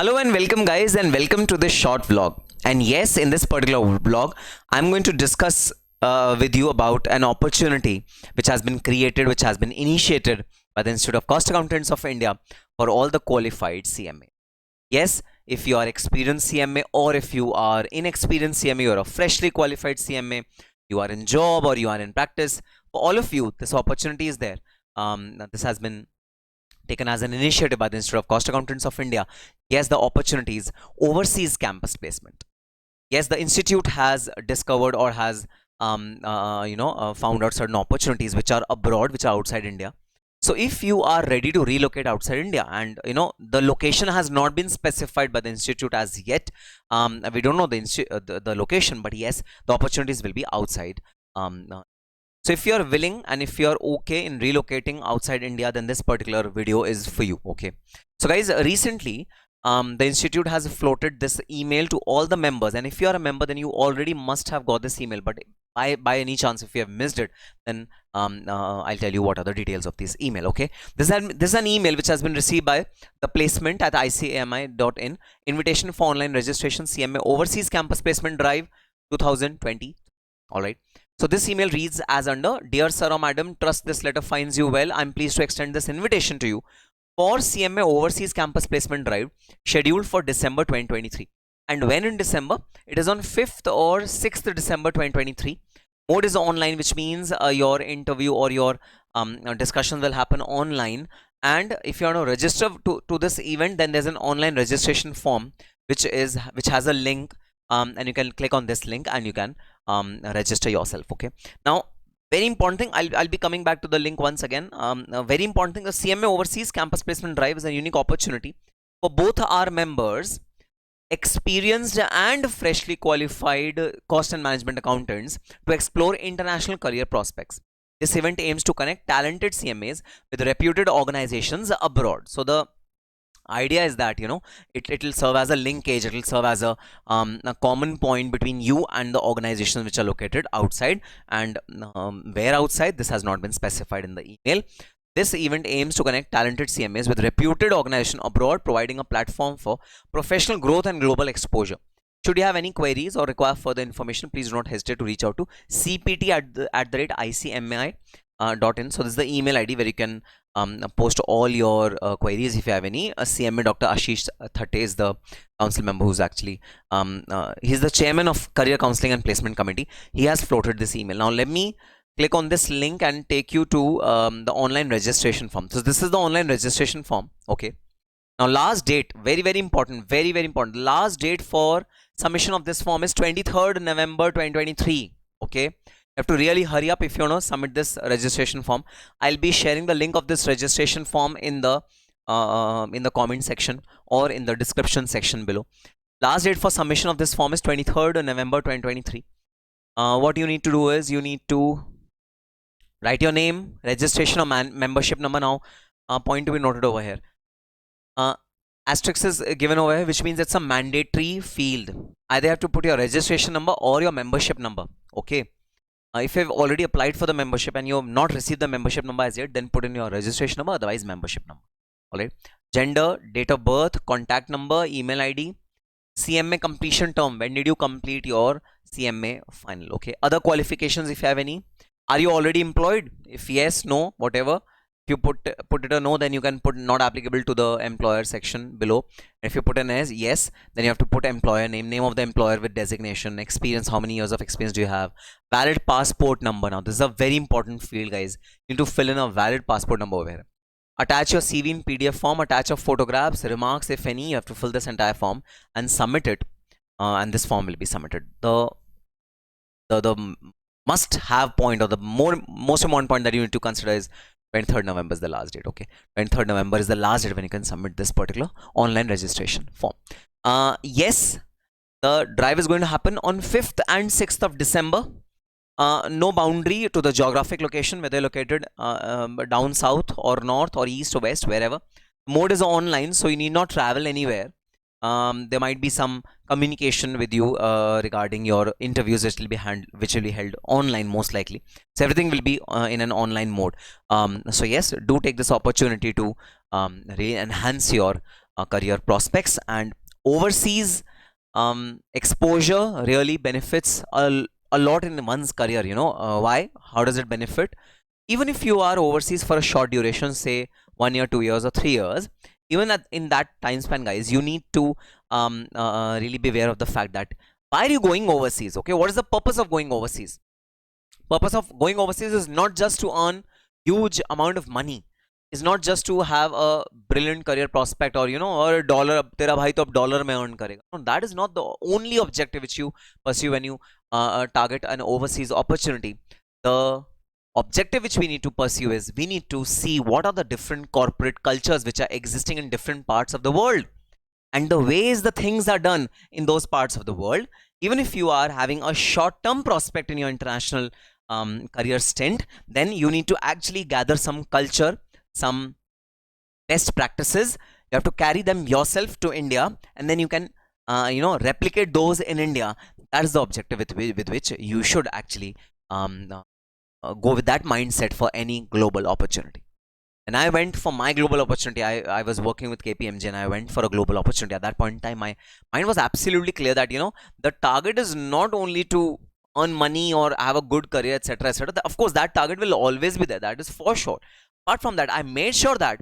Hello and welcome guys and welcome to this short vlog. And yes, in this particular vlog, I'm going to discuss with you about an opportunity which has been created, which has been initiated by the Institute of Cost Accountants of India for all the qualified CMA. Yes, if you are experienced CMA or if you are inexperienced CMA, you are a freshly qualified CMA, you are in job or you are in practice, for all of you, this opportunity is there. This has been taken as an initiative by the Institute of Cost Accountants of India. Yes, the opportunities, overseas campus placement. Yes, the institute has discovered or has found out certain opportunities which are abroad, which are outside India. So if you are ready to relocate outside India, and the location has not been specified by the institute as yet, we don't know the location, but yes, the opportunities will be outside. So if you are willing and if you are okay in relocating outside India, then this particular video is for you. Okay. So guys, recently the institute has floated this email to all the members, and if you are a member, then you already must have got this email. But by any chance, if you have missed it, then I'll tell you what are the details of this email. Okay, this is an email which has been received by the placement at icami.in, invitation for online registration CMA Overseas Campus Placement Drive 2020. All right. So this email reads as under: Dear Sir or Madam, trust this letter finds you well. I'm pleased to extend this invitation to you for CMA Overseas Campus Placement Drive scheduled for December 2023. And when in December? It is on 5th or 6th December 2023. Mode is online, which means your interview or your discussion will happen online. And if you want to register to this event, then there's an online registration form which has a link, and you can click on this link and you can register yourself. Okay, now very important thing, I'll be coming back to the link once again. A very important thing, the CMA Overseas Campus Placement Drive is a unique opportunity for both our members, experienced and freshly qualified cost and management accountants, to explore international career prospects. This event aims to connect talented CMAs with reputed organizations abroad. So the idea is that it will serve as a linkage, it will serve as a common point between you and the organizations which are located outside, and where outside, this has not been specified in the email. This event aims to connect talented CMAs with reputed organizations abroad, providing a platform for professional growth and global exposure. Should you have any queries or require further information, please do not hesitate to reach out to cpt@icmi.in. So this is the email ID where you can post all your queries if you have any. CMA Dr. Ashish Thatte is the council member who's actually he's the chairman of Career Counseling and Placement Committee. He has floated this email. Now let me click on this link and take you to the online registration form. So this is the online registration form. Okay. Now last date, very important, very important. Last date for submission of this form is 23rd November 2023. Okay. You have to really hurry up if you want to submit this registration form. I'll be sharing the link of this registration form in the comment section or in the description section below. Last date for submission of this form is 23rd November 2023. What you need to do is you need to write your name, registration or membership number. Now point to be noted over here. Asterisk is given over here, which means it's a mandatory field. Either you have to put your registration number or your membership number. Okay. If you've already applied for the membership and you have not received the membership number as yet, then put in your registration number, otherwise membership number. Alright. Gender, date of birth, contact number, email ID, CMA completion term. When did you complete your CMA final? Okay. Other qualifications, if you have any. Are you already employed? If yes, no, whatever. If you put it a no, then you can put not applicable to the employer section below. If you put an yes, then you have to put employer name of the employer with designation, experience, how many years of experience do you have, valid passport number. Now this is a very important field, guys. You need to fill in a valid passport number over here. Attach your CV in PDF form, attach your photographs, remarks if any. You have to fill this entire form and submit it, and this form will be submitted. The must have point, or the most important point that you need to consider is 23rd November is the last date. Okay, 23rd November is the last date when you can submit this particular online registration form. Yes, the drive is going to happen on 5th and 6th of December. No boundary to the geographic location, whether located down south or north or east or west, wherever. Mode is online, so you need not travel anywhere. There might be some communication with you regarding your interviews, which will be held online most likely. So everything will be in an online mode. So yes, do take this opportunity to really enhance your career prospects, and overseas exposure really benefits a lot in one's career. Why? How does it benefit? Even if you are overseas for a short duration, say 1 year, 2 years, or 3 years, even in that time span, guys, you need to really be aware of the fact that why are you going overseas? Okay, what is the purpose of going overseas? Purpose of going overseas is not just to earn huge amount of money. It's not just to have a brilliant career prospect, or or dollar tera bhai to ab dollar mein earn karega. No, that is not the only objective which you pursue when you target an overseas opportunity. The objective which we need to pursue is we need to see what are the different corporate cultures which are existing in different parts of the world, and the ways the things are done in those parts of the world. Even if you are having a short term prospect in your international career stint, then you need to actually gather some culture, some best practices. You have to carry them yourself to India, and then you can replicate those in India. That is the objective with which you should actually go with that mindset for any global opportunity. And I went for my global opportunity. I was working with KPMG, and I went for a global opportunity. At that point in time, my mind was absolutely clear that the target is not only to earn money or have a good career, etc., etc. Of course, that target will always be there. That is for sure. Apart from that, I made sure that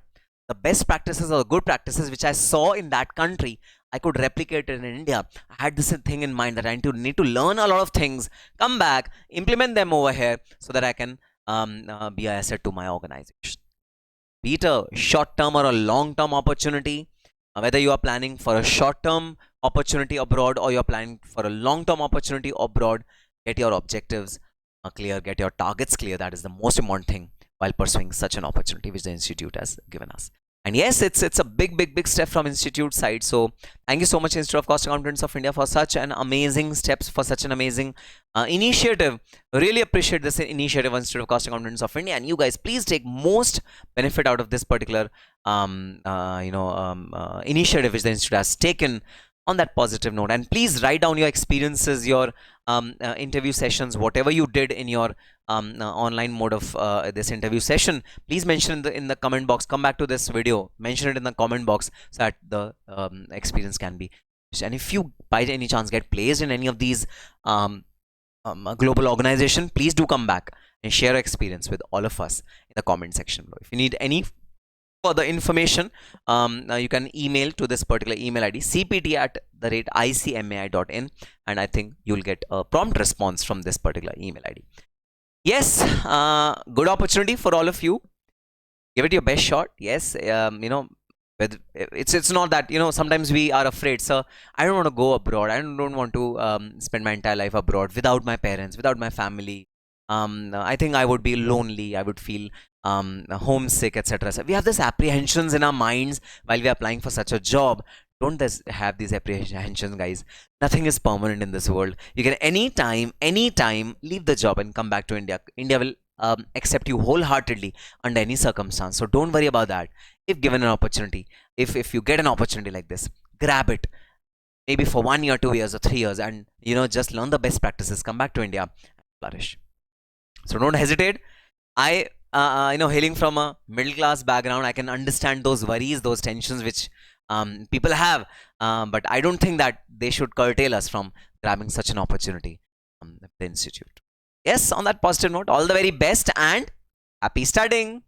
the best practices or good practices which I saw in that country, I could replicate it in India. I had this thing in mind that I need to learn a lot of things, come back, implement them over here, so that I can be an asset to my organization. Be it a short term or a long term opportunity, whether you are planning for a short term opportunity abroad or you're planning for a long term opportunity abroad, get your objectives clear, get your targets clear. That is the most important thing while pursuing such an opportunity which the institute has given us. And yes, it's a big step from institute side. So thank you so much, Institute of Cost Accountants of India, for such an amazing steps, for such an amazing initiative. Really appreciate this initiative, Institute of Cost Accountants of India. And you guys, please take most benefit out of this particular initiative which the institute has taken. On that positive note, and please write down your experiences, your interview sessions, whatever you did in your online mode of this interview session. Please mention in the comment box. Come back to this video, mention it in the comment box, so that the experience can be. And if you by any chance get placed in any of these global organization, please do come back and share your experience with all of us in the comment section below. If you need any further information, you can email to this particular email ID, cpt@icmai.in, and I think you'll get a prompt response from this particular email ID. Yes, good opportunity for all of you. Give it your best shot. Yes, it's not that sometimes we are afraid, sir, I don't want to go abroad, I don't want to spend my entire life abroad without my parents, without my family. I think I would be lonely, I would feel homesick, etc. So we have these apprehensions in our minds while we are applying for such a job. Don't have these apprehensions, guys. Nothing is permanent in this world. You can anytime leave the job and come back to India. India will accept you wholeheartedly under any circumstance. So don't worry about that. If given an opportunity, if you get an opportunity like this, grab it. Maybe for 1 year, 2 years, or 3 years, and just learn the best practices. Come back to India and flourish. So don't hesitate. I hailing from a middle class background, I can understand those worries, those tensions which people have, but I don't think that they should curtail us from grabbing such an opportunity at the institute. Yes, on that positive note, all the very best and happy studying.